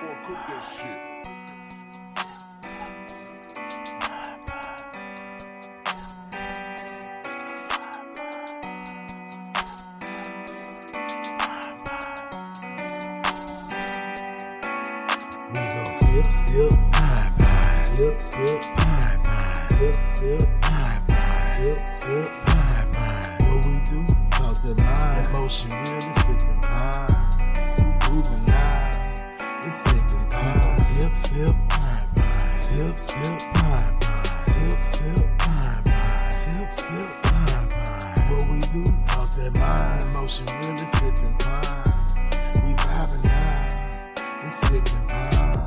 gonna cook that shit. We gon' sip, sip, pie, pie, sip, sip, pie, pie, sip, sip, pie, pie, sip, sip, pie, pie. What we do? Talk that mind, emotion really sipping pie. We moving now, it's sipping pie. Sip, sip, pie, pie, sip, sip, pie, pie, sip, sip, pie, pie, sip, sip, pie, pie. What we do? Talk that mind, emotion really sipping pie. We vibing now, it's sipping pie.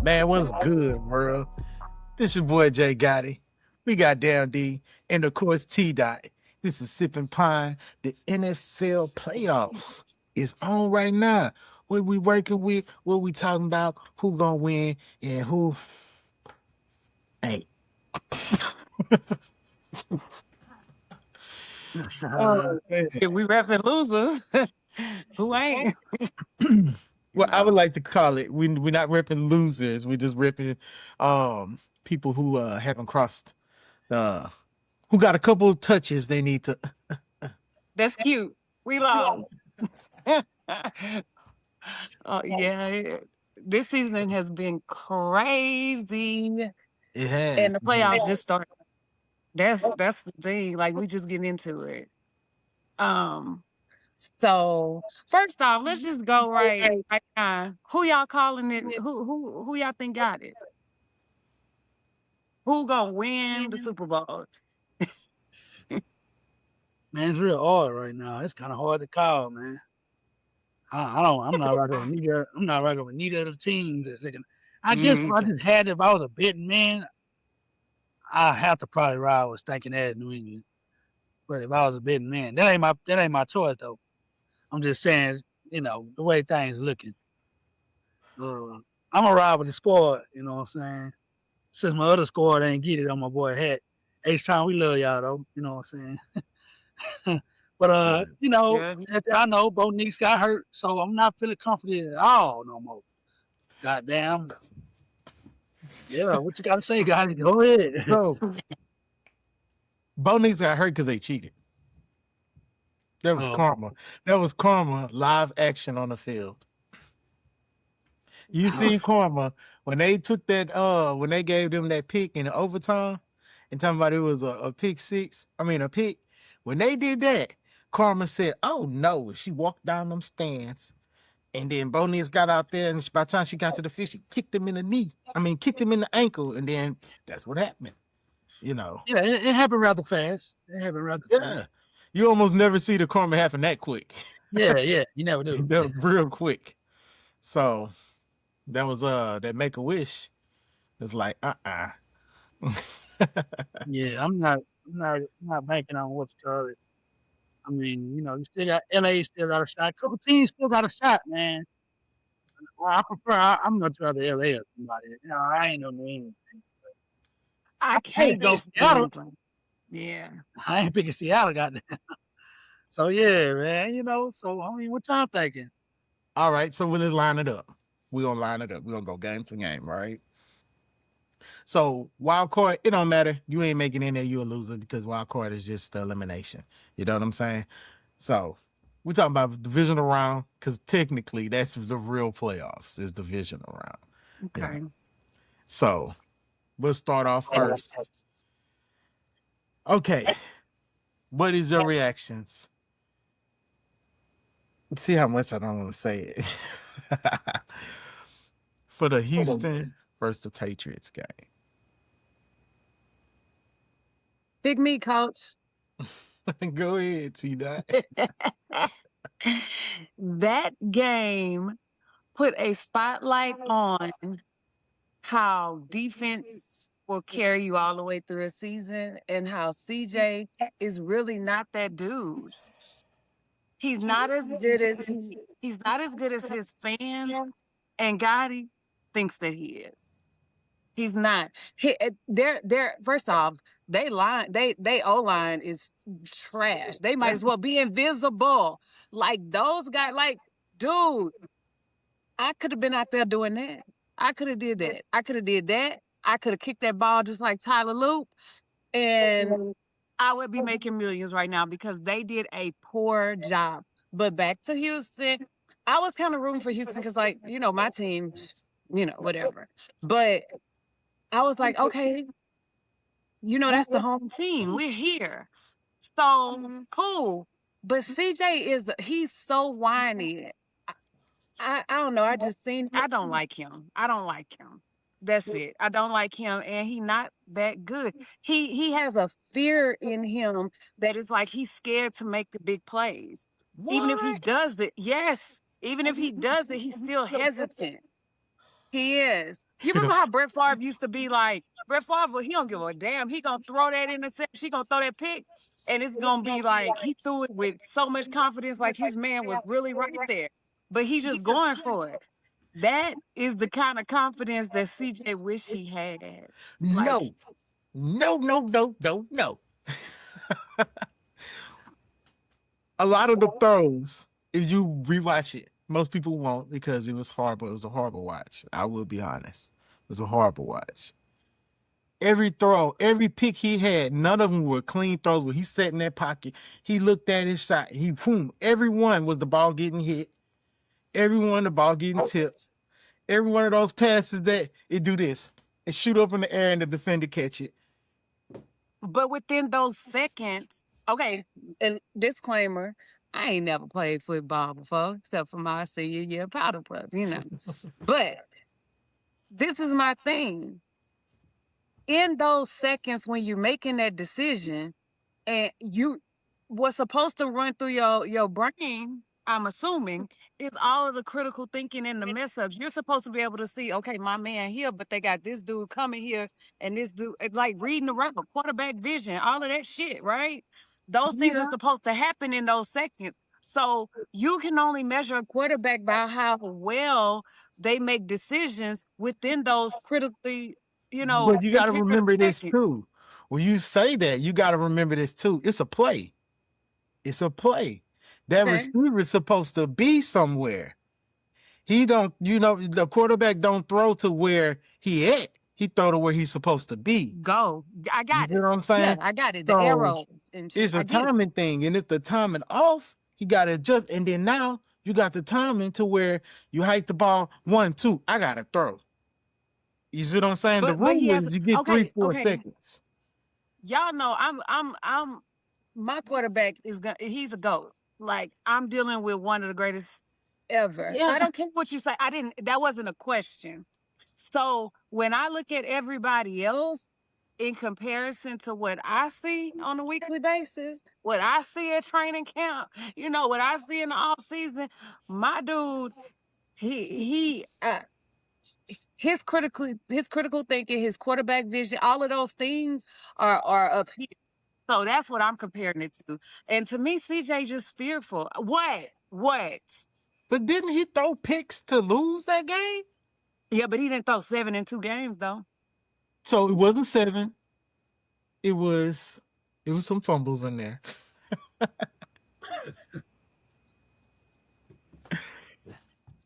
Man, what's good, bro? This your boy Jay Gotti. We got Down D and of course T Dot. This is Sipping Pine. The NFL playoffs is on right now. What we working with, what we talking about, who gonna win and who ain't. Oh, man. If we repping losers, who ain't? Well, I would like to call it. We're not ripping losers. We're just ripping people who haven't crossed who got a couple of touches they need to. That's cute. We lost. Oh yeah, this season has been crazy, It has. and the playoffs just started. That's the thing. Like we just getting into it. So first off, let's just go right now. Who y'all calling it? Who y'all think got it? Who gonna win the Super Bowl? Man, it's real hard right now. It's kind of hard to call, man. I'm not right with neither. I'm not right with neither of the teams. I guess if I just had, if I was a betting man, I have to probably ride with stinking ass New England. But if I was a betting man, that ain't my choice though. I'm just saying, the way things looking. I'm gonna ride with the squad. You know what I'm saying? Since my other squad ain't get it on my boy Hat. H-Town, we love y'all though. You know what I'm saying? But as I know, Bo Nix got hurt, so I'm not feeling confident at all no more. Goddamn. Yeah, what you gotta say, guys? Go ahead. So, Bo Nix got hurt because they cheated. That was karma. That was karma, live action on the field. You see karma when they took that, when they gave them that pick in the overtime, and talking about it was a pick six. I mean, a pick. When they did that, karma said, "Oh no!" She walked down them stands, and then Bo Nix got out there, and by the time she got to the field, she kicked him in the knee. I mean, kicked him in the ankle, and then that's what happened. Yeah, it happened rather fast. Yeah. You almost never see the karma happen that quick. Yeah, you never do. That was real quick. So that was that Make-A-Wish. It's like Yeah, I'm not banking on what's called. I mean, you still got LA still got a shot. A couple teams still got a shot, man. Well, I'm much rather LA or somebody. I ain't no New England. I can't go Seattle. Yeah. I ain't picking Seattle, goddamn. So yeah, man, so I mean, what y'all thinking? All right, so we'll just line it up. We're gonna line it up. We're gonna go game to game, right? So wild card, it don't matter. You ain't making in there, you a loser because wild card is just the elimination. You know what I'm saying? So we're talking about divisional round because technically that's the real playoffs is divisional round. Okay. So we'll start off first. Okay. What is your reactions? See how much I don't want to say it. For the Houston versus the Patriots game. Pick me, coach. Go ahead, T-Dot. That game put a spotlight on how defense will carry you all the way through a season and how CJ is really not that dude. He's not as good as his fans and Gotti thinks that he is. He's not. They're first off, They line, they O line is trash. They might as well be invisible. Like those guys, like, dude, I could have been out there doing that. I could have did that. I could have did that. I could have kicked that ball just like Tyler Loop, and I would be making millions right now because they did a poor job. But back to Houston, I was kind of rooting for Houston because, like, my team, whatever. But I was like, okay, that's the home team. We're here. So cool. But CJ he's so whiny. I don't know. I don't like him. I don't like him. That's it. I don't like him, and he not that good. He has a fear in him that is like he's scared to make the big plays. Even if he What? does it, yes. Even if he does it, he's still hesitant. He is. You remember how Brett Favre used to be like, Brett Favre, he don't give a damn. He gonna throw that interception, he gonna throw that pick, and it's gonna be like he threw it with so much confidence, like his man was really right there. But he's just going for it. That is the kind of confidence that CJ wish he had. Like, No. No, no, no, no, no. A lot of the throws, if you rewatch it, most people won't because it was horrible. It was a horrible watch. I will be honest. It was a horrible watch. Every throw, every pick he had, none of them were clean throws where he sat in that pocket. He looked at his shot. Every one was the ball getting hit. Every one, the ball getting tipped. Every one of those passes that it do this and shoot up in the air and the defender catch it. but within those seconds, okay, and disclaimer, I ain't never played football before, except for my senior year powder puff, But this is my thing. In those seconds when you're making that decision and what's supposed to run through your brain, I'm assuming, is all of the critical thinking and the mess ups. You're supposed to be able to see, okay, my man here, but they got this dude coming here and this dude, like reading the route, quarterback vision, all of that shit, right? Those things are supposed to happen in those seconds. So you can only measure a quarterback by how well they make decisions within those critically, But you got to imperative remember this seconds. too. When you say that, you got to remember this too. It's a play. It's a play. That Okay. receiver is supposed to be somewhere. He don't, the quarterback don't throw to where he at. He throw to where he's supposed to be. Go. I You got see it. what I'm saying? Yeah, I got it. The So arrows and shit. it's I a get it. timing thing. And if the timing off, he got to adjust. And then now you got the timing to where you hike the ball 1, 2. I got to throw. You see what I'm saying? The But he rule has is you get 3, 4 seconds. Y'all know I'm my quarterback he's a GOAT. Like I'm dealing with one of the greatest ever. Yeah. I don't care what you say. That wasn't a question. So when I look at everybody else in comparison to what I see on a weekly basis, what I see at training camp, what I see in the off season, my dude, his critical thinking, his quarterback vision, all of those things are up here. So that's what I'm comparing it to. And to me, CJ just fearful. What? But didn't he throw picks to lose that game? Yeah, but he didn't throw 7 in 2 games though. So it wasn't 7. It was some fumbles in there.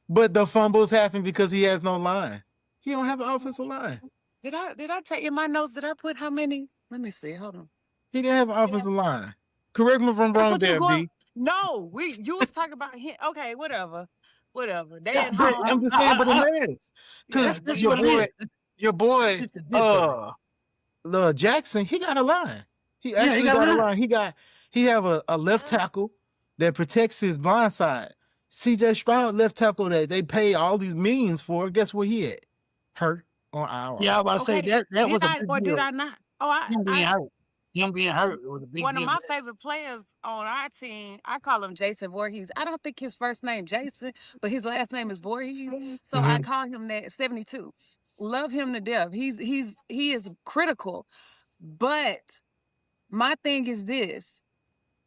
But the fumbles happen because he has no line. He don't have an offensive line. Did I take in my notes? Did I put how many? Let me see. Hold on. He didn't have an offensive line. Correct me if I'm That's wrong what you there, going. B. No, you was talking about him. Okay, whatever. They Yeah, at but home. I'm just saying, but it matters. Yeah, Because what it is. your boy, It's just different. Jackson, he got a line. He Yeah, he actually got a got a line. line. He have a left tackle that protects his blind side. CJ Stroud left tackle that they pay all these millions for. Guess where he at? Hurt on IR. Yeah, I was about to say Okay. that was Did a I big or did deal. I not? Oh, Him being hurt. Him being hurt, it was a big one of deal. my favorite players on our team, I call him Jason Voorhees. I don't think his first name Jason, but his last name is Voorhees. So I Mhm. call him that 72. Love him to death. He is critical. But my thing is this.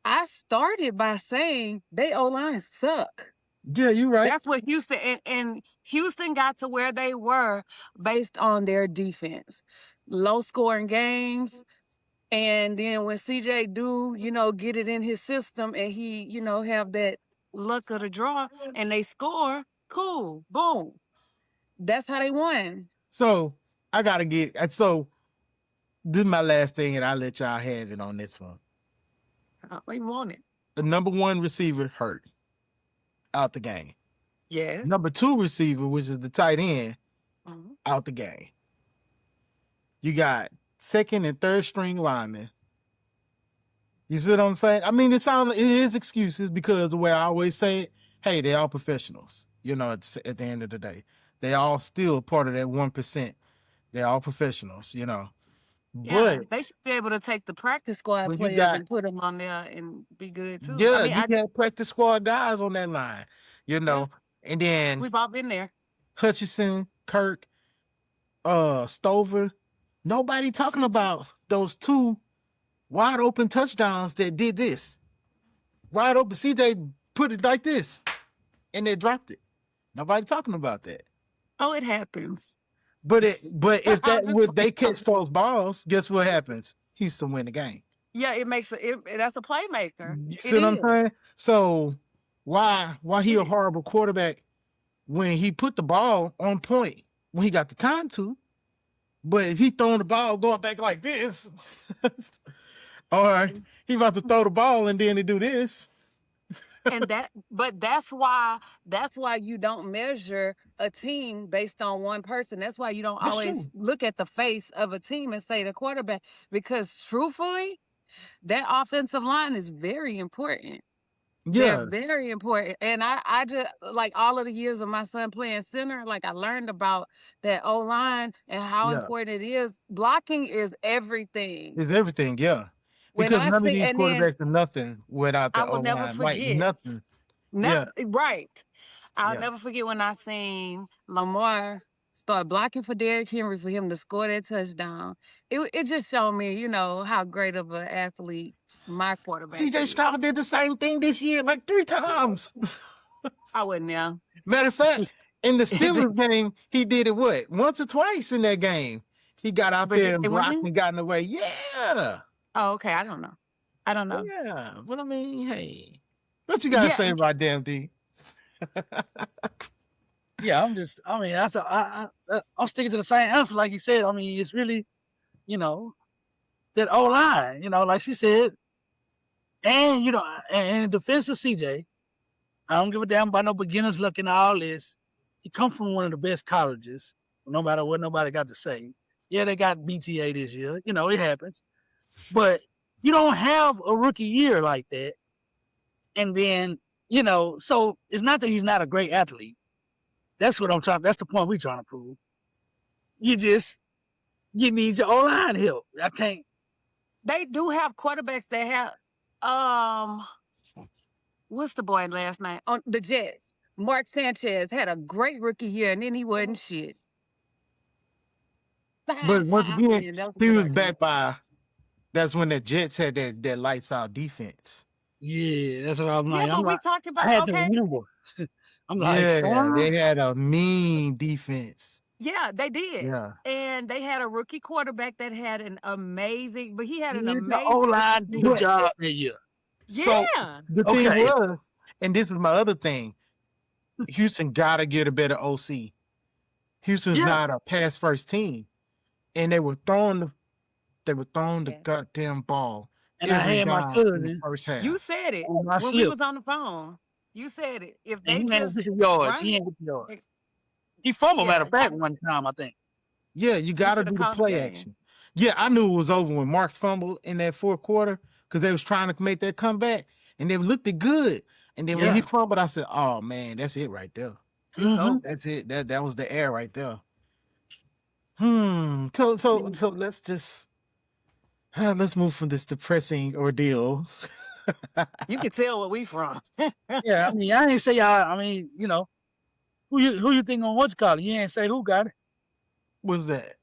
I started by saying they O-line suck. Yeah, you're right. That's what Houston and Houston got to where they were based on their defense. Low scoring games, And then when CJ do, get it in his system and he, have that luck of the draw and they score, cool, boom. That's how they won. So I gotta get so this is my last thing, and I'll let y'all have it on this one. We won it. The number one receiver hurt out the game. Yes. Number two receiver, which is the tight end, out the game. You got second and third string linemen. You see what I'm saying? I mean, it is excuses because the way I always say it, hey, they're all professionals. At the end of the day, they all still part of that 1%. They're all professionals. Yeah, But they should be able to take the practice squad when you players got and put them on there and be good too. yeah, you got practice squad guys on that line. And then we've all been there. Hutchinson, Kirk, Stover. Nobody talking about those two wide open touchdowns that did this. Wide open. CJ put it like this, and they dropped it. Nobody talking about that. Oh, it happens. But if they catch those balls, guess what happens? Houston win the game. Yeah, that's a playmaker. You see what I'm saying? So why he a horrible quarterback when he put the ball on point when he got the time to? But if he throwing the ball going back like this, or he about to throw the ball and then he do this. But that's why you don't measure a team based on one person. That's why you don't always look at the face of a team and say the quarterback, because truthfully, that offensive line is very important. Yeah, they're very important. And I just, like, all of the years of my son playing center, like, I learned about that O-line and how important it is. Blocking is everything. It's everything, yeah. Because none of these quarterbacks are nothing without the O-line. I will never forget. Nothing. Right. I'll never forget when I seen Lamar start blocking for Derrick Henry for him to score that touchdown. It just showed me, how great of an athlete my quarterback CJ Stroud did the same thing this year, like 3 times. I wouldn't know. Matter of fact, in the Steelers game, he did it once or twice in that game. He got out there and blocked and got in the way. Yeah. Oh, okay. I don't know. Yeah, but I mean, hey, what you gotta say about damn D? Yeah, I'm sticking to the same answer, like you said. I mean, it's really, that O-line, like she said, and and in defense of CJ, I don't give a damn about no beginner's luck and all this. He come from one of the best colleges, no matter what nobody got to say. Yeah, they got BTA this year. It happens. But you don't have a rookie year like that. And then, so it's not that he's not a great athlete. That's what that's the point we're trying to prove. You need your O-line help. I can't. They do have quarterbacks that have, what's the boy last night? On the Jets. Mark Sanchez had a great rookie year, and then he wasn't shit. But once again, he was back by. That's when the Jets had that lights out defense. Yeah, that's what I'm like. Yeah, but we talked about. I had to remember. I'm like, they had a mean defense. Yeah, they did. Yeah, and they had a rookie quarterback that had an amazing. But he had an amazing O-line job that year. So the thing was, and this is my other thing, Houston gotta get a better OC. Houston's not a pass first team, and they were throwing the goddamn ball. And I had my cousin. First half. You said it when we was on the phone. You said it. If they just yards, he ain't yards. He fumbled, matter of fact, one time, I think. Yeah, you got to do the play action. Yeah, I knew it was over when Marks fumbled in that fourth quarter because they was trying to make that comeback, and they looked good. And then when he fumbled, I said, "Oh man, that's it right there. That's it. That was the air right there." So let's move from this depressing ordeal. You can tell where we from. Yeah, I mean, I ain't say y'all. I mean, who you think on what's called? You ain't say who got it. What's that?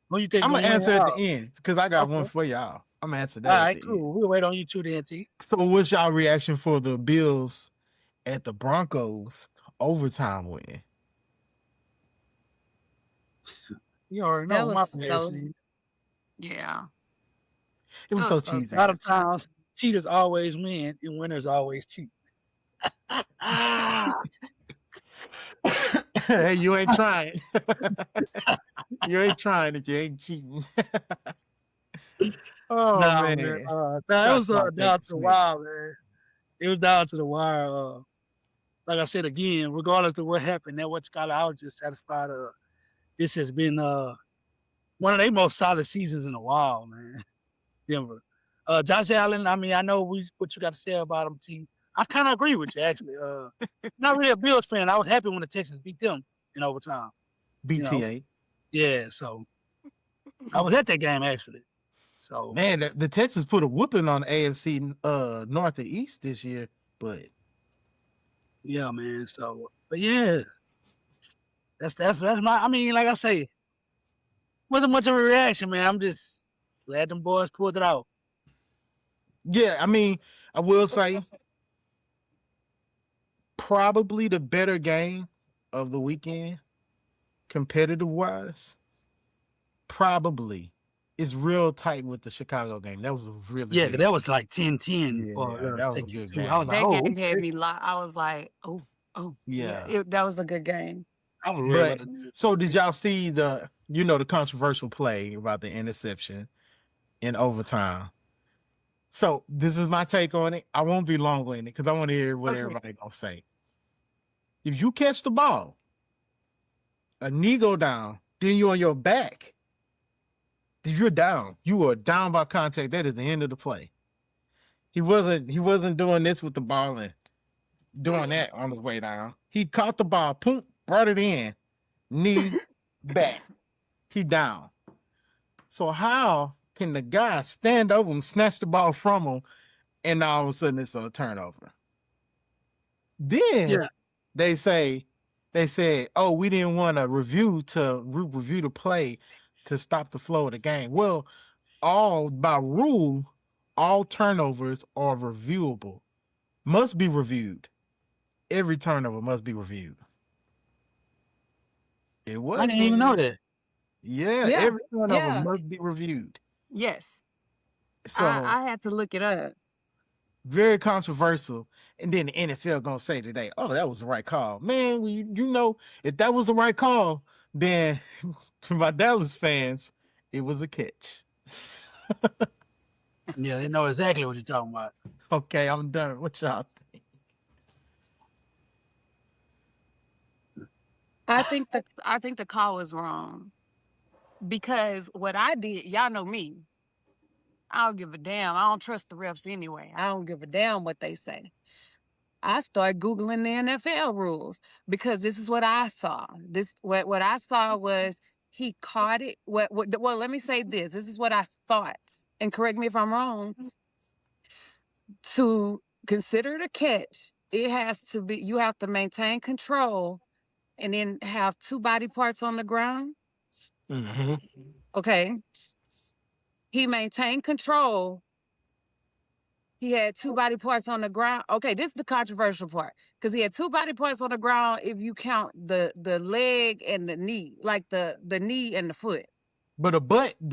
Who you think? I'm gonna answer at the end because I got one for y'all. I'm gonna answer that. All right, cool. We'll wait on you two then, T. So, what's y'all reaction for the Bills at the Broncos overtime win? You already know my reaction. Yeah. It was Oh, so so cheesy. A lot of satisfying. times, cheaters always win and winners always cheat. Hey, you ain't trying. You ain't trying if you ain't cheating. Oh Nah, man. man. Nah, it Shots was out down Jacob to the Smith. wire, man. It was down to the wire. Like I said again, regardless of what happened, that what Skylar, I was just satisfied. This has been one of their most solid seasons in a while, man. Denver. Josh Allen, I mean, I know what you got to say about him, T. I kind of agree with you, actually. Not really a Bills fan. I was happy when the Texans beat them in overtime. You know, BTA. yeah. So I was at that game actually. So Man, the Texans put a whooping on the AFC North and East this year, but yeah, man. So, but yeah, that's my. I mean, like I say, wasn't much of a reaction, man. I'm just glad them boys pulled it out. yeah, I mean, I will say probably the better game of the weekend, competitive wise, probably is real tight with the Chicago game. That was a really Yeah, 'cause good. that was like 10-10 for Yeah, that was a Texas good too. I was game. like, That oh, game had okay. me I was like, oh, yeah. Yeah. That was a good game. I was worried But about the. so did y'all see the controversial play about the interception in overtime? So this is my take on it. I won't be long winded because I want to hear what Okay. everybody gonna say. If you catch the ball, a knee go down, then you're on your back. If you're down, you are down by contact. That is the end of the play. He wasn't doing this with the ball and doing that on his way down. He caught the ball, boom, brought it in, knee, back. He down. So how can the guy stand over him, snatch the ball from him, and all of a sudden it's a turnover? Then Yeah. they said, oh, we didn't want to review the play to stop the flow of the game. Well, by rule, all turnovers are reviewable, must be reviewed. Every turnover must be reviewed. It was. I didn't even know that. Yeah, Yeah, every turnover yeah. must be reviewed. Yes. So I had to look it up. very controversial. And then the NFL gonna say today, "Oh, that was the right call, man." You know, if that was the right call, then to my Dallas fans, it was a catch. Yeah, they know exactly what you're talking about. Okay, I'm done. What y'all think? I think the call was wrong because what I did, y'all know me. I don't give a damn. I don't trust the refs anyway. I don't give a damn what they say. I started Googling the NFL rules because this is what I saw. What I saw was he caught it. Well, let me say this. This is what I thought, and correct me if I'm wrong. To consider it a catch, it has to be you have to maintain control and then have two body parts on the ground. Mm-hmm. Okay. He maintained control. He had two body parts on the ground. Okay, this is the controversial part because he had two body parts on the ground if you count the leg and the knee, like the knee and the foot. But the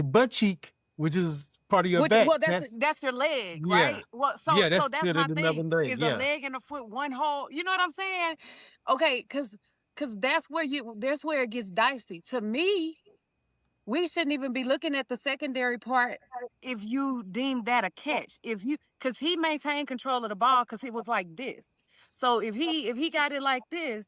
butt cheek, which is part of your back, Well, that's your leg, yeah, right? Well, yeah, that's so that's considered my another thing. leg. Is a Yeah, leg and a foot one whole? You know what I'm saying? Okay, because that's where it gets dicey. To me, we shouldn't even be looking at the secondary part if you deem that a catch. Because he maintained control of the ball because it was like this. So if he got it like this,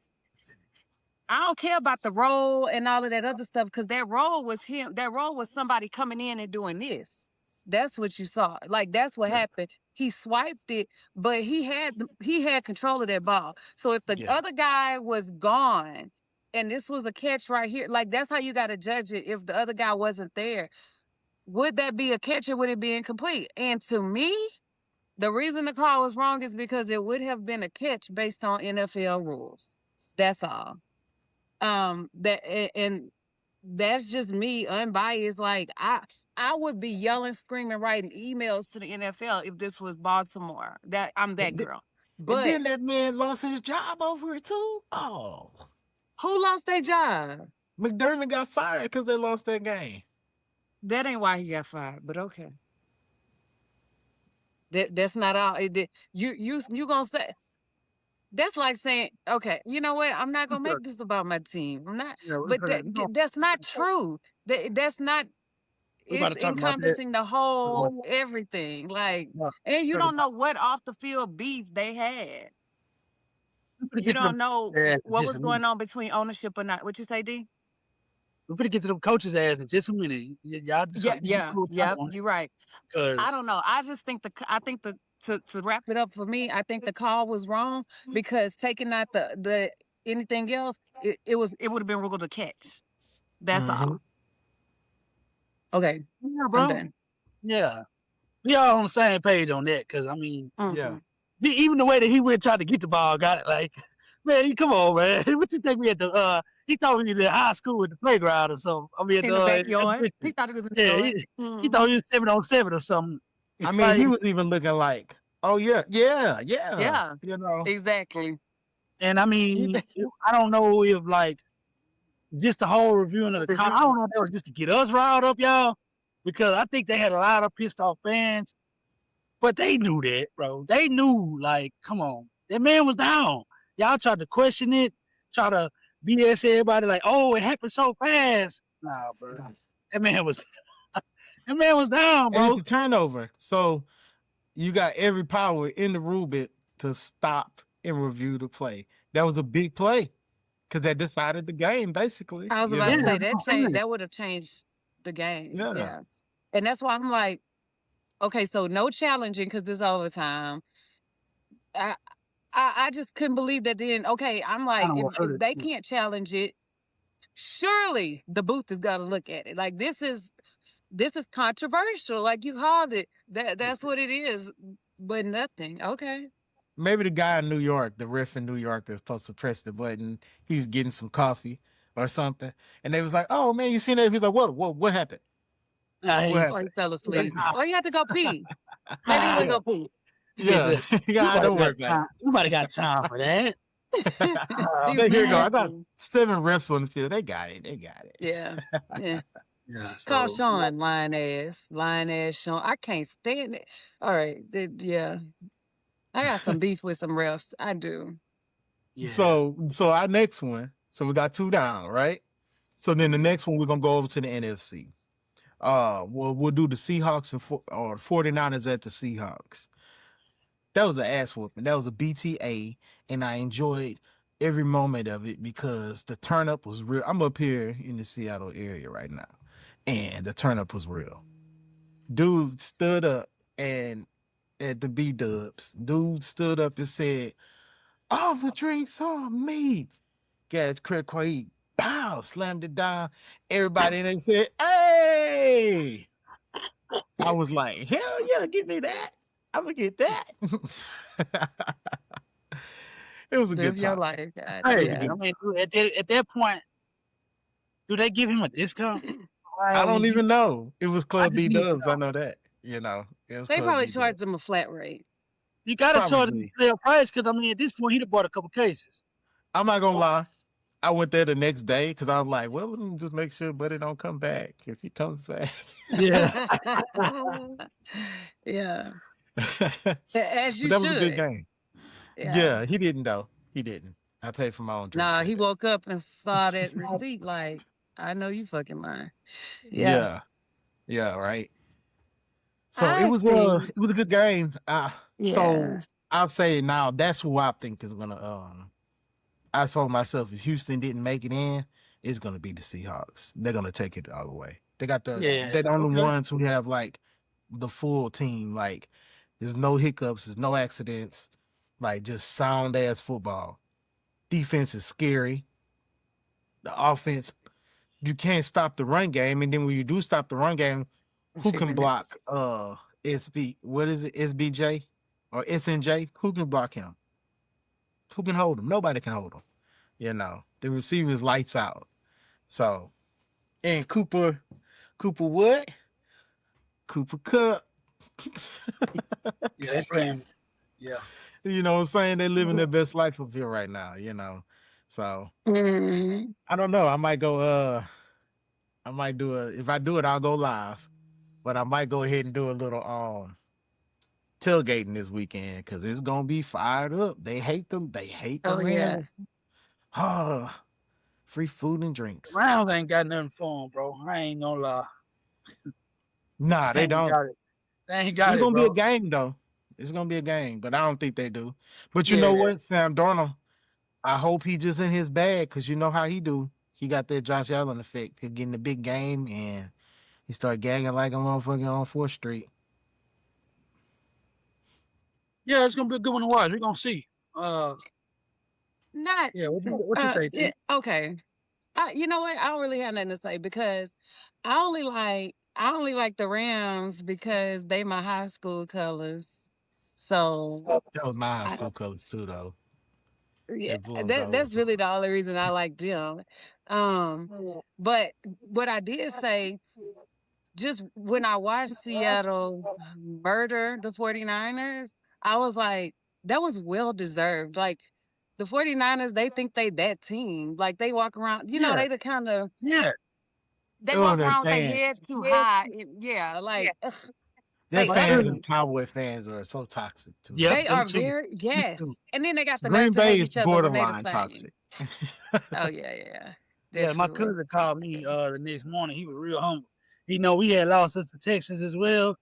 I don't care about the roll and all of that other stuff because that roll was him. That roll was somebody coming in and doing this. That's what you saw. Like that's what happened. He swiped it, but he had control of that ball. So if the yeah. other guy was gone and this was a catch right here, like that's how you got to judge it. If the other guy wasn't there, would that be a catch or would it be incomplete? And to me, the reason the call was wrong is because it would have been a catch based on NFL rules. That's all. That and that's just me unbiased. Like I would be yelling, screaming, writing emails to the NFL if this was Baltimore. That I'm that girl. And But then that man lost his job over it too. Oh, who lost their job? McDermott got fired because they lost that game. That ain't why he got fired, but okay. That's not all. You gonna say that's like saying, okay, you know what? I'm not gonna make this about my team. I'm not, but that's not true. That's not. We about It's to talk about that. encompassing the whole everything. Like, and you don't know what off the field beef they had. You don't know what was going on between ownership or not. What you say, D? We're gonna get to them coaches' ass in just a minute. Y'all just Yeah. You're right. I don't know. I just think to wrap it up for me, I think the call was wrong because taking out the anything else, it would have been ruled a catch. That's all. Okay, yeah, bro. I'm done. Yeah, we all on the same page on that. Cause I mean, Yeah. even the way that he went trying to get the ball, got it. Like, man, come on, man. What you think we had the? He thought we was in high school at the playground or something. I mean, In the backyard. He thought it was in the yard. He thought he was 7-on-7 or something. I mean, he was even looking like, oh yeah. You know, exactly. And I mean, I don't know if like just the whole reviewing of the call. I don't know if that was just to get us riled up, y'all, because I think they had a lot of pissed off fans. But they knew that, bro. They knew, like, come on, that man was down. Y'all tried to question it, try to BS everybody, like, oh, it happened so fast. Nah, bro, that man was down, bro. And it's a turnover, so you got every power in the rule to stop and review the play. That was a big play because that decided the game, basically. I was about to say that would have changed the game. Yeah. And that's why I'm like, okay, so no challenging because there's overtime. I just couldn't believe that then. Okay, I'm like, if they can't challenge it, surely the booth has got to look at it. Like this is controversial. Like you called it. That's what it is. But nothing. Okay. Maybe the guy in New York, the ref in New York that's supposed to press the button, he was getting some coffee or something. And they was like, oh man, you seen that? He's like, what happened? Or he fell asleep. Or he had to go pee. Maybe he went to go pee. Yeah. Don't worry about it. Nobody got time for that. Here you go. I got 7 refs on the field. They got it. Yeah. Call Sean, lying ass Sean. I can't stand it. All right. Yeah. I got some beef with some refs. I do. Yeah. So our next one. So we got 2 down, right? So then the next one we're gonna go over to the NFC. We'll do the Seahawks or the 49ers at the Seahawks. That was an ass whooping. That was a BTA, and I enjoyed every moment of it because the turn up was real. I'm up here in the Seattle area right now, and the turn up was real. Dude stood up and at the B-dubs, dude stood up and said, all the drinks on me. Guys, Craig Quaid, pow, slammed it down. Everybody in there said, hey! I was like, hell yeah, give me that. I'm gonna get that. It was a good time. Life, hey, I mean, at that point, do they give him a discount? I don't even know. It was Club B Dubs. I know that. You know, they probably charged him a flat rate. You gotta charge him a fair price because I mean, at this point, he'd have bought a couple cases. I'm not gonna lie. I went there the next day because I was like, well, let me just make sure Buddy don't come back if he comes back. Yeah. Yeah. As you that should. was a good game. Yeah, he didn't though. He didn't. I paid for my own drinks. Nah, he woke up and saw that receipt like, I know you fucking lying. Yeah, right. So it was a good game. So I'll say now that's who I think is gonna I told myself if Houston didn't make it in, it's gonna be the Seahawks. They're gonna take it all the way. They got they're the only ones who have like the full team. Like there's no hiccups, there's no accidents, like just sound ass football. Defense is scary. The offense, you can't stop the run game, and then when you do stop the run game, who can block SBJ or SNJ? Who can block him? Who can hold him? Nobody can hold him. You know, the receiver's lights out. So, and Cooper what? Cooper Cup. Yeah, they playing. Yeah. You know what I'm saying? They're living their best life up here right now, you know. So I don't know. I might go if I do it, I'll go live. But I might go ahead and do a little tailgating this weekend because it's gonna be fired up. They hate them. They hate the Oh yeah. Rams. Oh, free food and drinks. Browns ain't got nothing for them, bro. I ain't gonna lie. Nah, they ain't don't. got it. They ain't got It's it, gonna be bro. a game though. It's gonna be a game, but I don't think they do. But you Yeah. know what, Sam Darnold? I hope he just in his bag because you know how he do. He got that Josh Allen effect. He'll get in the big game and he start gagging like a motherfucker on 4th Street. Yeah, it's gonna be a good one to watch. We're gonna see. Not Yeah, what you say, T? okay. You know what? I don't really have nothing to say because I only like the Rams because they my high school colors. So That was my high I, school colors too, though. yeah, They blue and gold. that's really the only reason I like them. But what I did say, just when I watched Seattle murder the 49ers, I was like, that was well deserved. Like the 49ers, they think they that team. Like they walk around, Yeah. they the kind of Yeah. they Oh, walk their around with their fans. head too high. Like ugh, Their they fans ugly. and Cowboy fans are so toxic too. Yep, They them are too. very yes. too. And then they got the nerve Green to hate Bay is each other when they the borderline same. toxic. Oh yeah. Yeah, my Definitely. cousin called me the next morning. He was real humble. He know we had lost us to Texas as well,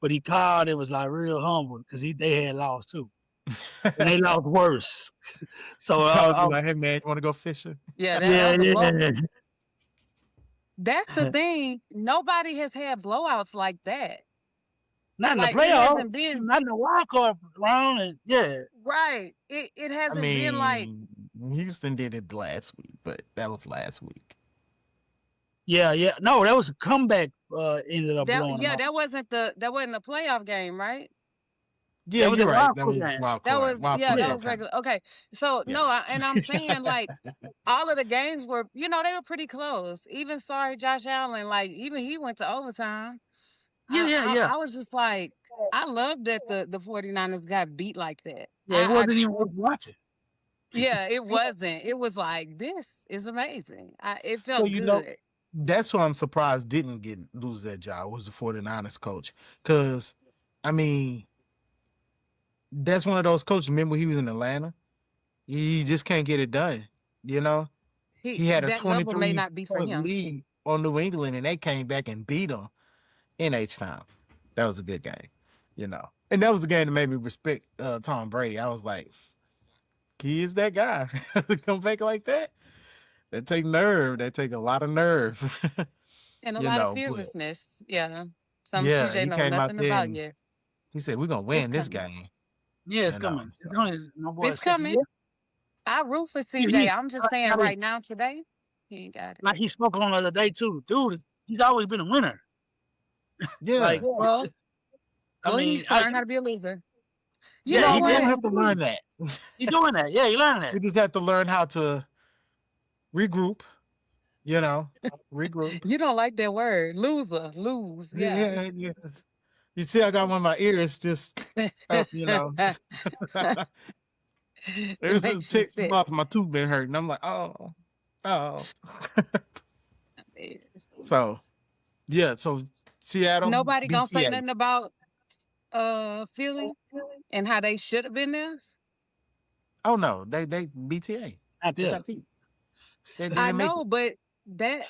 but he called and was like real humble because they had lost too, and they lost worse. So I'll be like, hey man, you want to go fishing? Yeah, that was a blow. yeah. That's the thing. Nobody has had blowouts like that. Not in Like the it playoffs, hasn't been not in the wild card round, and yeah. right. It I hasn't been like mean, Houston did it last week, but that was last week. Yeah. No, that was a comeback. Ended up that. blowing them Yeah, out. that wasn't a playoff game, right? Yeah, That was you're a right. wild That card was game. wild That card. was Wild yeah, card that don't was count. regular. Okay, so Yeah. no, and I'm saying like all of the games were, they were pretty close. Even sorry, Josh Allen, like even he went to overtime. Yeah. I was just like, I love that the 49ers got beat like that. Yeah, it wasn't even worth watching. Yeah, it wasn't. It was like, this is amazing. It So felt good. that's why I'm surprised didn't lose that job was the 49ers coach. Because, I mean, that's one of those coaches. Remember, he was in Atlanta. He just can't get it done. You know, he had a That level may 23 not be for point him. lead on New England, and they came back and beat them in H-Town. That was a good game, And that was the game that made me respect Tom Brady. I was like, he is that guy to come back like that. That take nerve. That take a lot of nerve. And a lot of fearlessness. Yeah. Some Yeah, CJ he know came out nothing there about and yet. he said, we're going to win this coming. game. Yeah, it's coming. So. My boy It's coming. I root for CJ. I'm just saying right now today, he ain't got it. Like he spoke on the other day too. Dude, he's always been a winner. Yeah. Like, well, I he needs to learn how to be a loser. You know he what? don't have to learn that. He's doing that. Yeah, he learned that. We just have to learn how to regroup, regroup. You don't like that word. Loser. Lose. Yeah. Yes. You see, I got one of my ears just up, It was just tick off. My tooth been hurting. I'm like, oh. So, yeah. So Seattle. Nobody gonna say BTA. nothing about Philly and how they should have been there. Oh no, they BTA. I know, but that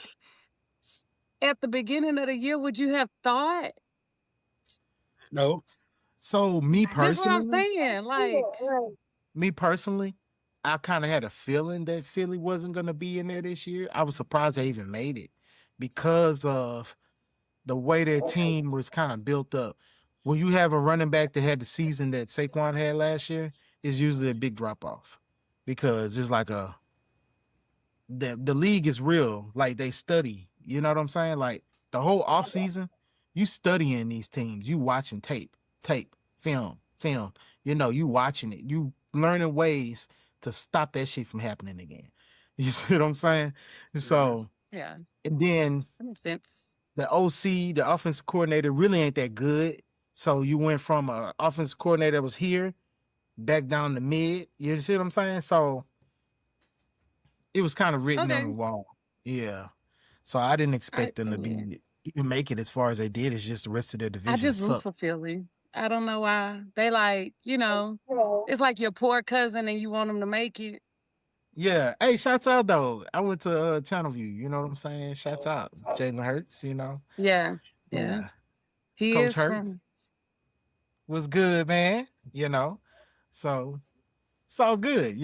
at the beginning of the year, would you have thought? No. So me personally, that's what I'm saying. Like me personally, I kind of had a feeling that Philly wasn't going to be in there this year. I was surprised they even made it because of the way their team was kind of built up. When you have a running back that had the season that Saquon had last year, it's usually a big drop off because it's like the league is real. Like they study, you know what I'm saying? Like the whole offseason, you studying these teams, you watching tape, film, you watching it, you learning ways to stop that shit from happening again. You see what I'm saying? So yeah, and then that makes sense. The OC, the offensive coordinator, really ain't that good. So you went from an offensive coordinator that was here back down to mid. You see what I'm saying? So it was kind of written on the wall. Yeah. So I didn't expect them to even make it as far as they did. It's just the rest of their division. I just root for Philly. I don't know why. They like, it's like your poor cousin and you want them to make it. Yeah. Hey, shouts out though. I went to Channelview. You know what I'm saying? Shouts out Jalen Hurts. Yeah. Yeah. He Coach is Hurts from. was good, man. So it's all good.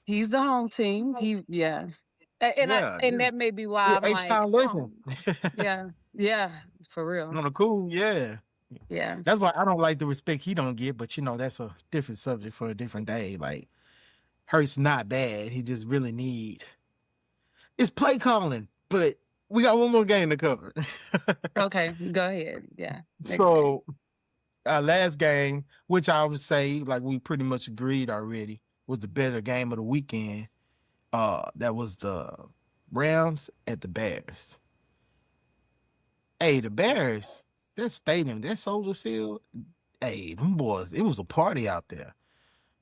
He's the home team. Yeah. Yeah. And that may be why He I'm like, H-Town legend. yeah, for real. On the cool, yeah. Yeah. That's why I don't like the respect he don't get, but that's a different subject for a different day. Like Hurts not bad. He just really need it's play calling, but we got one more game to cover. Okay, go ahead. Yeah. So our last game, which I would say, like we pretty much agreed already, was the better game of the weekend. That was the Rams at the Bears. Hey, the Bears, that stadium, that Soldier Field, hey, them boys, it was a party out there.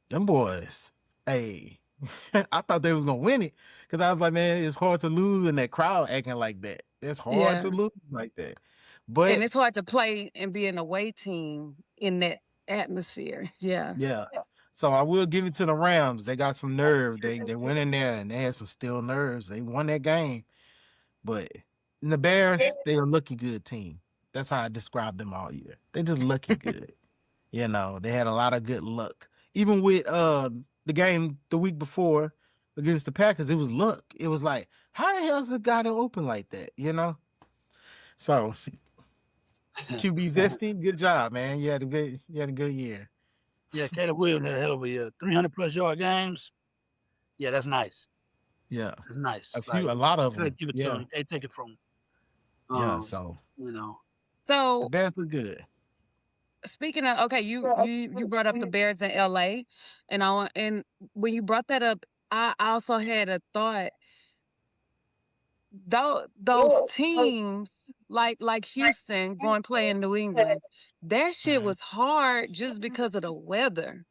Them boys, hey, I thought they was gonna win it because I was like, man, it's hard to lose in that crowd acting like that. It's hard to lose like that. But and it's hard to play and be an away team in that atmosphere. Yeah. yeah. So I will give it to the Rams. They got some nerve. They went in there and they had some steel nerves. They won that game. But in the Bears, they're a lucky good team. That's how I describe them all year. They just lucky good. They had a lot of good luck. Even with the game the week before against the Packers, it was luck. It was like, how the hell's it got it open like that? So QB Zesty, good job, man. You had a good year. Yeah, Caleb Williams had a hell of a year. 300+ yard games. Yeah, that's nice. Yeah, that's nice. A lot of them. Give it to him. They take it from him. Yeah, so So the Bears were good. Speaking of, okay, you brought up the Bears in LA, and when you brought that up, I also had a thought. Those teams like Houston going play in New England, that shit was hard just because of the weather.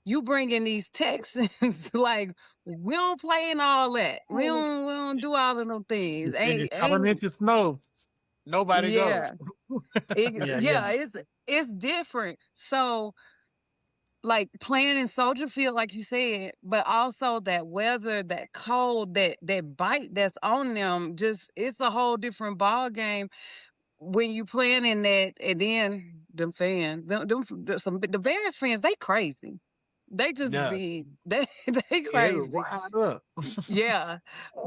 You bring in these Texans, like we don't play in all that. We don't do all of them things. Ain't 7 inches of snow. Nobody goes. It's different. So like playing in Soldier Field, like you said, but also that weather, that cold, that bite that's on them, just it's a whole different ball game when you playing in that. And then them fans, the Bears fans, they crazy. They just be they crazy. Wild up. Yeah,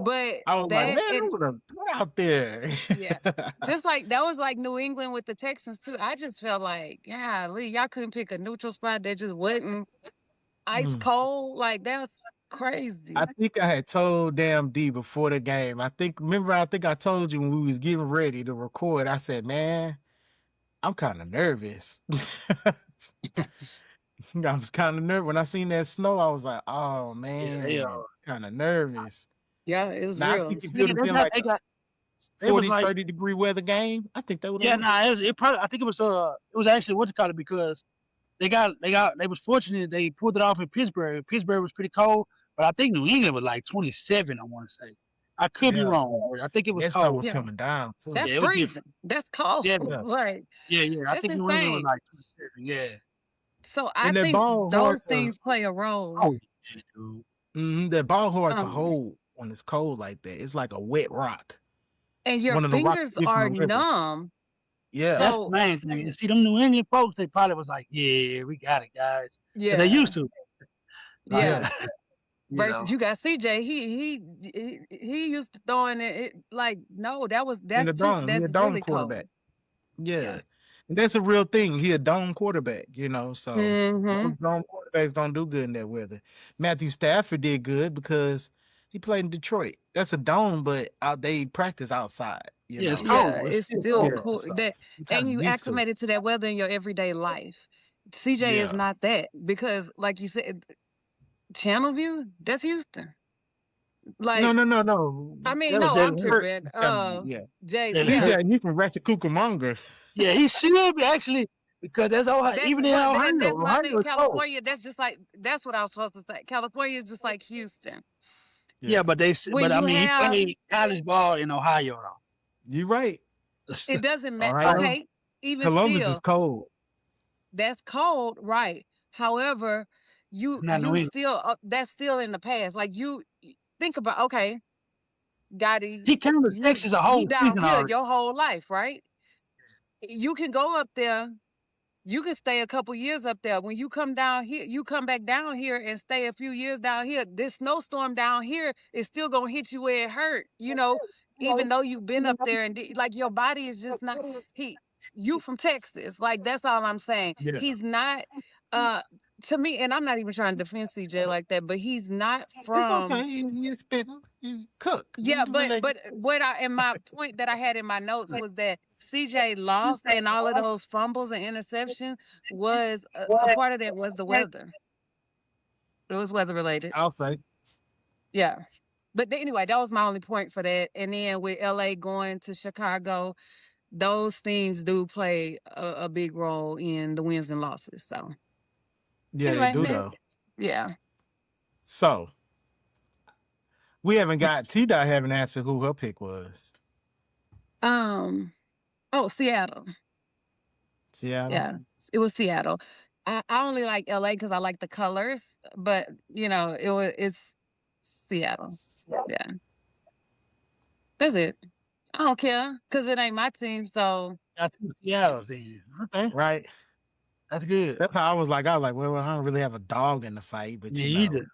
but I was like, man, out there. Yeah, just like that was like New England with the Texans too. I just felt like, golly, y'all couldn't pick a neutral spot that just wasn't ice cold. Like that's crazy. I think I had told Damn D before the game. I think I told you when we was getting ready to record. I said, man, I'm kind of nervous. I was kind of nervous when I seen that snow. I was like, "Oh man, kind of nervous." Yeah, it was now, real. I think if it would have been like a 40, 30-degree weather game, I think that would. Yeah, it probably. I think it was actually what's it called because they was fortunate they pulled it off in Pittsburgh. Pittsburgh was pretty cold, but I think New England was like 27. I want to say. I could be wrong. I think it was cold. That was coming down too. That's freezing. That's cold. Yeah, like I think New England was like 27. Yeah. So I think those things play a role. Oh, that ball hard to hold when it's cold like that. It's like a wet rock. And your fingers are numb. Yeah. That's the main thing. You see, them New England folks, they probably was like, yeah, we got it, guys. Yeah. They used to. Yeah. Versus you got CJ, he used to throwing it like, no, that's really quarterback. Cold. Yeah. And that's a real thing. He a dome quarterback, so dome quarterbacks don't do good in that weather. Matthew Stafford did good because he played in Detroit. That's a dome, but they practice outside. It's cold. It's still cool. And you acclimated to that weather in your everyday life. CJ is not that because, like you said, Channelview, that's Houston. Like no. I mean, no, I'm tripping. CJ, he's from Ratchet Cucamonga. Yeah, he should be actually because that's Ohio. Even in Ohio, that's why I think California. That's just like that's what I was supposed to say. California is just like Houston. Yeah, but he played college ball in Ohio. You're right. It doesn't matter. Okay, even Columbus still, is cold. That's cold, right? However, you Not New England. still that's still in the past. Like you think about, okay, Gotti, He came to Texas a whole down season here already. your whole life, right? You can go up there. You can stay a couple years up there. When you come down here, you come back down here and stay a few years down here. This snowstorm down here is still gonna hit you where it hurt. Even though you've been up there and like your body is just not. You from Texas, like that's all I'm saying. Yeah. He's not. To me, and I'm not even trying to defend CJ like that, but he's not It's from. okay. You spit, you cook. Yeah, You but really- what I and my point that I had in my notes was that CJ lost and all of those fumbles and interceptions was a part of that was the weather. It was weather related. I'll say. Yeah. But anyway, that was my only point for that. And then with LA going to Chicago, those things do play a big role in the wins and losses. So Yeah, anyway, they do though. Yeah. So we haven't got T-Dot haven't answered who her pick was. Seattle. Seattle. Yeah, it was Seattle. I only like LA because I like the colors, but it's Seattle. Yeah, that's it. I don't care because it ain't my team. So Got two Seattle then. Okay, Right. that's good. That's how I was like, well, I don't really have a dog in the fight, but Me you know, either.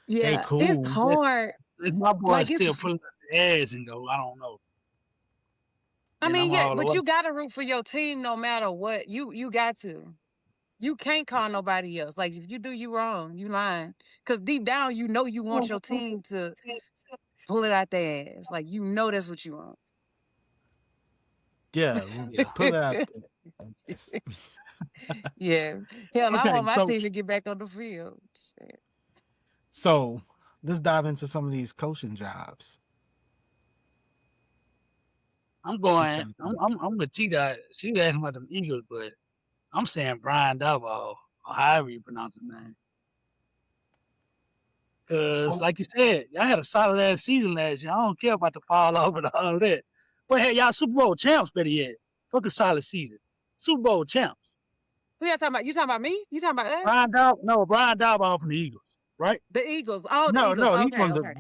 they yeah, cool. it's hard. If my boy Like, it's- still pulling up the ass and go, I don't know. I Then mean, I'm yeah, all but away. you gotta root for your team no matter what. You got to. You can't call nobody else. Like if you do, you wrong. You lying. Because deep down, you want your team to pull it out their ass. Like that's what you want. Yeah, pull it out. Yeah. Hell, I Okay, want my so- team to get back on the field. Shit. So let's dive into some of these coaching jobs. I'm going. I'm with T-Dot. She was asking about them Eagles, but I'm saying Brian Daboll, or however you pronounce his name. Because, like you said, y'all had a solid ass season last year. I don't care about the fall off and all that. But hey, y'all Super Bowl champs, better yet. Fuck a solid season. Super Bowl champs. Who y'all talking about? You talking about me? You talking about us? Brian Daboll from the Eagles, right? The Eagles. Oh, the No, Eagles. no, he's Okay, from okay.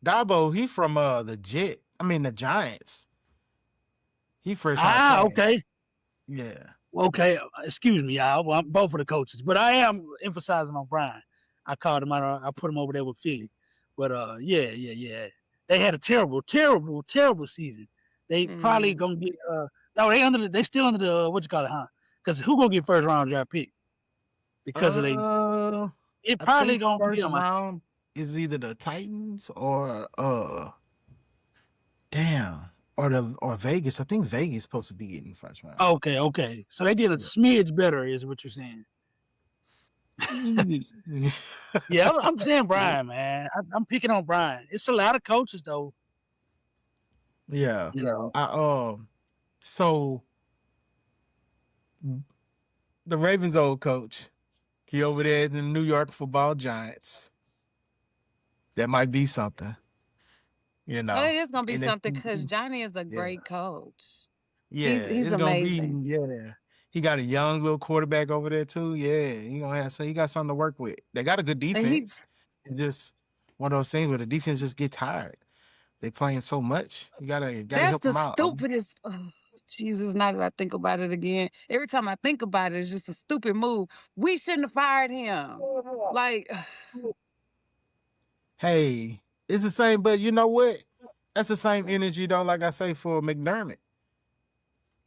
the Dabo. He from the Giants. He first. Okay. Yeah. Okay, excuse me, y'all. Well, I'm both of the coaches, but I am emphasizing on Brian. I called him out. I put him over there with Philly. But yeah. They had a terrible season. They probably gonna get no. They still under the what you call it, huh? Because who gonna get first round draft pick? Because of it probably gonna be first them. round is either the Titans or or Vegas. I think Vegas is supposed to be getting first round. Okay. So they did a smidge better, is what you're saying. Yeah, I'm saying Brian, man. I'm picking on Brian. It's a lot of coaches though. Yeah. You know. So the Ravens' old coach, he over there in the New York Football Giants. That might be something. You know. Oh, it is gonna be And something because Johnny is a great coach. Yeah, He's it's amazing. gonna be, yeah. He got a young little quarterback over there too. Yeah, he got something to work with. They got a good defense. It's just one of those things where the defense just get tired. They playing so much. You gotta help them out. That's the stupidest. Oh, Jesus, now that I think about it again, every time I think about it, it's just a stupid move. We shouldn't have fired him. Like, Hey, it's the same, but you know what? That's the same energy though, like I say for McDermott.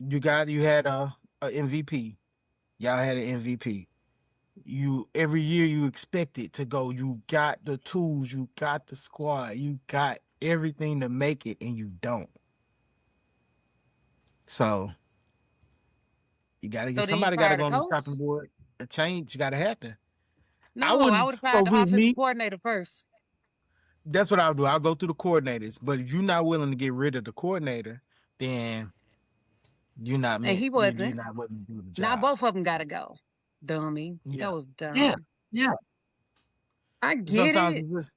You had a MVP. Y'all had an MVP. Every year you expect it to go. You got the tools, you got the squad, you got everything to make it, and you don't. So you gotta get somebody gotta go on the chopping board. A change gotta happen. No, I would have fired the offensive coordinator first. That's what I'll do. I'll go through the coordinators. But if you're not willing to get rid of the coordinator, then you're not meant. And he wasn't. You're not willing to do the job. Now both of them gotta go. Dummy. Yeah. That was dumb. Yeah. I get Sometimes it. you just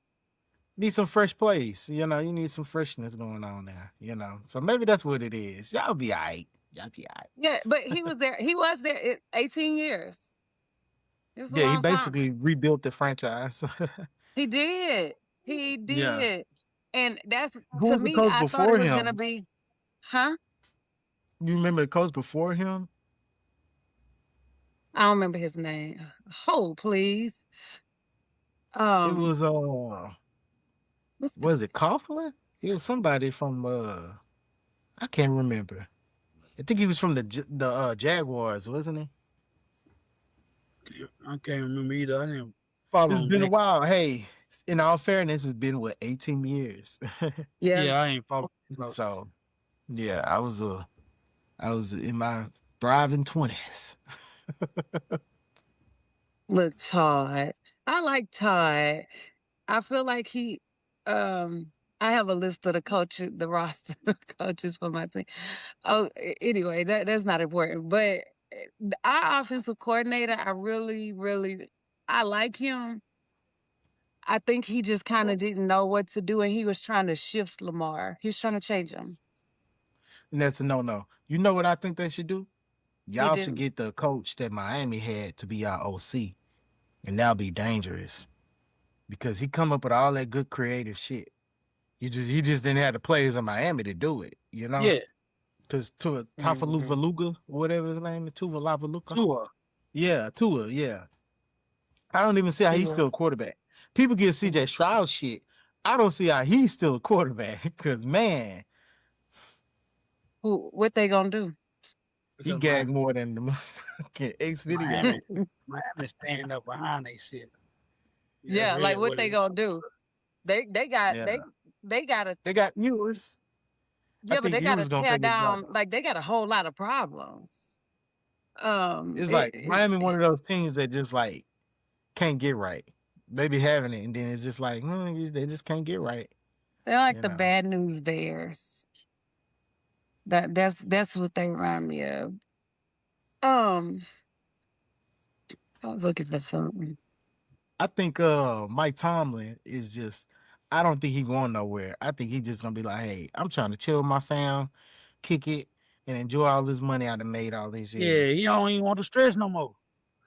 need some fresh plays. You know, you need some freshness going on there. You know, so maybe that's what it is. Y'all be all right. Y'all be all right. Yeah, but he was there. He was there 18 years. It's a Yeah, he long time. basically rebuilt the franchise. He did. He Yeah. did. And that's, Who to was the me, coach I thought before it was going to him? be, huh? You remember the coach before him? I don't remember his name. Hold, please. It was What's the, was it Coughlin? It was somebody from I can't remember. I think he was from the Jaguars, wasn't he? I can't remember either. I didn't follow It's him been a back. while. Hey, in all fairness, it's been what 18 years. yeah. Yeah, I ain't follow him close. So yeah, I was in my thriving 20s. Look, Todd. I like Todd. I feel like I have a list of the coaches, the roster of coaches for my team. Oh, anyway, that's not important. But our offensive coordinator, I really, really, I like him. I think he just kind of didn't know what to do, and he was trying to shift Lamar. He was trying to change him. And that's a no. You know what I think they should do? He Y'all should didn't. get the coach that Miami had to be our OC, and that'll be dangerous because he come up with all that good creative shit. He just didn't have the players in Miami to do it, you know? Yeah, Because Tafaluvaluga, whatever his name is, Tuvalavaluka. Tua. Yeah, Tua, yeah. I don't even see how he's Tua. still a quarterback. People get CJ Stroud shit. I don't see how he's still a quarterback because, man, What they gonna do? he Because gagged more than the motherfucking X video. Miami standing up behind they shit. Yeah, like what they gonna do? They got Yeah. they gotta They got Ewers. yeah, but think they gotta Ewers gonna tear figure it out. down. Like they got a whole lot of problems. It's like Miami, one of those teams that just like can't get right. They be having it, and then it's just like they just can't get right. They're like You the know. bad news bears. That's what they remind me of. I was looking for something. I think Mike Tomlin is just. I don't think he going nowhere. I think he's just gonna be like, hey, I'm trying to chill with my fam, kick it, and enjoy all this money I done made all these Yeah, years. he don't even want the stress no more.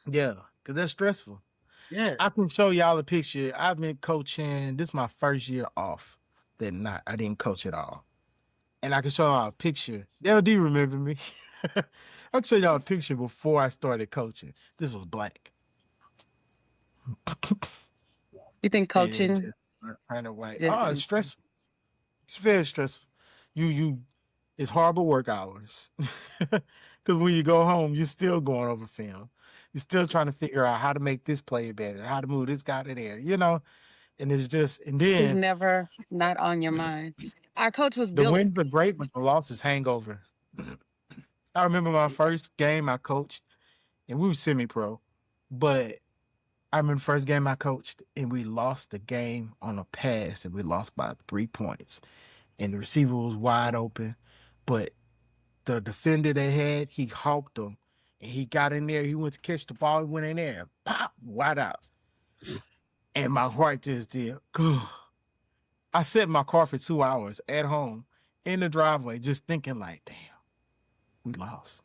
Yeah, because that's stressful. Yeah. I can show y'all a picture. I've been coaching. This is my first year off. I didn't coach at all. And I can show y'all a picture. LD remember me. I can show y'all a picture before I started coaching. This was black. You think And it coaching? just kind of white. Yeah. Oh, it's stressful. It's very stressful. It's horrible work hours. Because when you go home, you're still going over film. You're still trying to figure out how to make this player better, how to move this guy to there, And it's just, and He's then never not on your mind. Our coach was the built. wins are great, but the loss is hangover. I remember my first game I coached, and we were semi-pro, but I remember the first game I coached, and we lost the game on a pass, and we lost by 3 points. And the receiver was wide open, but the defender they had, he hawked him, and he got in there. He went to catch the ball, he went in there, and pop, wide out. And my heart just did. I sat in my car for 2 hours at home in the driveway, just thinking like, damn, we lost.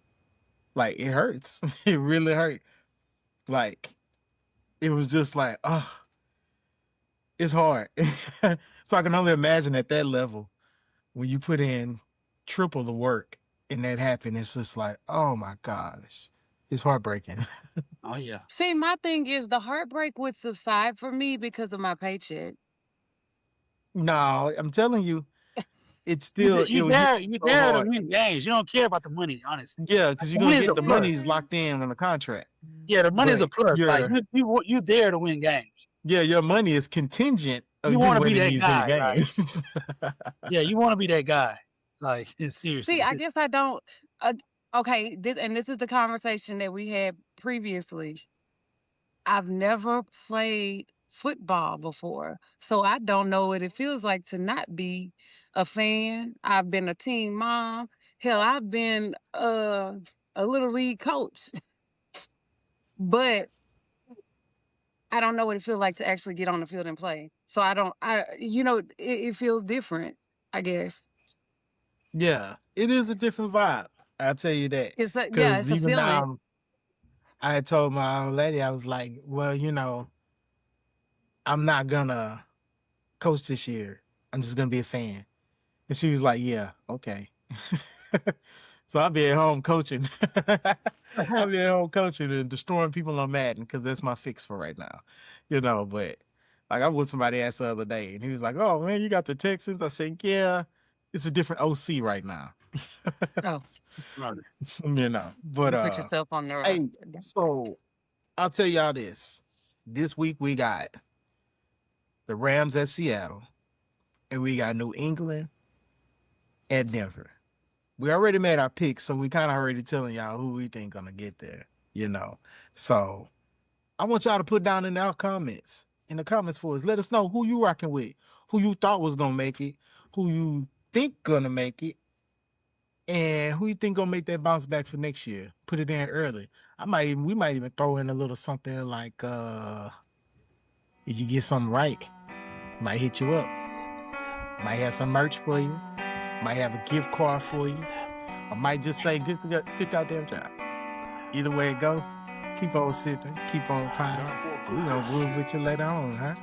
Like, it hurts. It really hurt. Like, it was just like, it's hard. So I can only imagine at that level, when you put in triple the work and that happened, it's just like, oh my gosh, it's heartbreaking. Oh yeah. See, my thing is the heartbreak would subside for me because of my paycheck. No, I'm telling you, it's still, You it there hit you so to hard. win games. You don't care about the money, honestly. Yeah, because you're Money going to is get a the plus. money's locked in on the contract. Yeah, the money's a But plus. Like you there to win games. yeah, your money is contingent of You you wanna be winning that these guy, damn games. Yeah, you want to be that guy. Like seriously. See, I guess I don't. Okay, this is the conversation that we had previously. I've never played football before, so I don't know what it feels like to not be a fan. I've been a teen mom. Hell, I've been a little league coach, but I don't know what it feels like to actually get on the field and play. So it feels different, I guess. Yeah, it is a different vibe. I'll tell you that. It's a, yeah, Because it's a even feeling. now, I had told my old lady, I was like, well, you know, I'm not gonna coach this year. I'm just gonna be a fan. And she was like, yeah, okay. So I'll be at home coaching. I'll be at home coaching and destroying people on Madden because that's my fix for right now. You know, but like I was somebody asked the other day and he was like, oh man, you got the Texans? I said, yeah, it's a different OC right now. Oh, Right. You know, but you put yourself on the hey, roster. so I'll tell y'all this. This week we got the Rams at Seattle, and we got New England at Denver. We already made our picks, so we kind of already telling y'all who we think gonna get there, you know. So I want y'all to put down in the comments for us. Let us know who you rocking with, who you thought was gonna make it, who you think gonna make it, and who you think gonna make that bounce back for next year. Put it in early. We might even throw in a little something like if you get something right, might hit you up. Might have some merch for you. Might have a gift card for you. I might just say good goddamn job. Either way it go, keep on sipping, keep on finding. We gonna move with you later on, huh?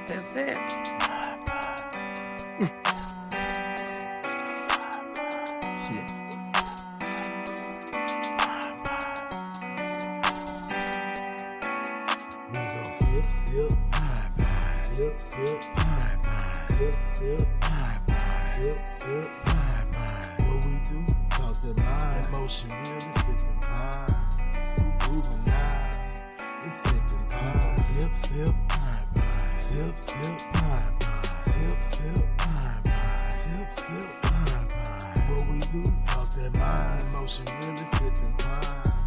That's it. Shit. We gon' sip, sip, pine, pine, sip, sip, pine, pine, sip, sip, pine, pine, sip, sip, pine, pine. What we do? Talk that mind, emotion really sipping pine. We grooving now, it's sipping pine, sip, sip, pine, pine, sip, sip, pine, pine, sip, sip, pine, pine, sip, sip, pine, pine. What we do? Talk that mind, emotion really sipping pine.